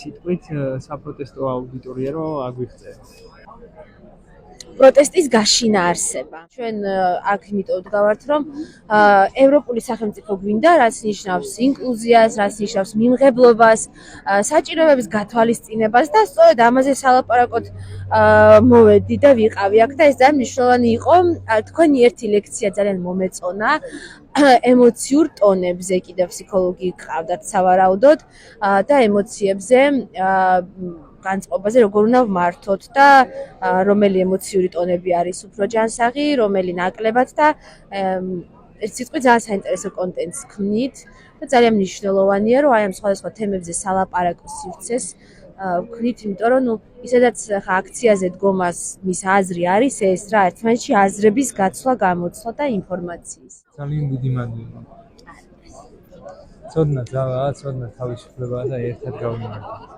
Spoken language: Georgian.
სიტყვით საპროტესტო აუდიტორია რომ აგვიღწევთ. პროტესტის გაშინა-არსება. ჩვენ აქ იმიტომ ვდგავართ, რომ ევროპული სახელმწიფო გვინდა, რაც ნიშნავს ინკლუზიას, რაც ნიშნავს მიმღებლობას, საჭიროებების გათვალისწინებას და სწორედ ამაზე სალაპარაკოდ მოვედი და ვიყავი აქ და ეს ძალიან მნიშვნელოვანი იყო. თქვენი ერთი ლექცია ძალიან მომეწონა. ემოციურ ტონებზე კიდევ ფსიქოლოგი გყავდათ სავარაუდოდ და ემოციებზე განწყობაზე როგორ უნდა ვმართოთ და რომელი ემოციური ტონები არის უფრო ჯანსაღი, რომელი ნაკლებად და ერთ სიტყვით ძალიან საინტერესო კონტენტს ქმნით და ძალიან მნიშვნელოვანია რომ აი ამ სხვადასხვა თემებზე სალაპარაკოს სივრცეს ვქმნით, იმიტომ რომ ისედაც აქციაზე დგომას მის აზრი არის ეს რა, ერთმანეთში აზრების გაცვლა, გამოცვლა და ინფორმაციის. ძალიან დიდი მადლობა. ცოდნა თავისუფლებაა და ერთად გავიმარჯვებთ.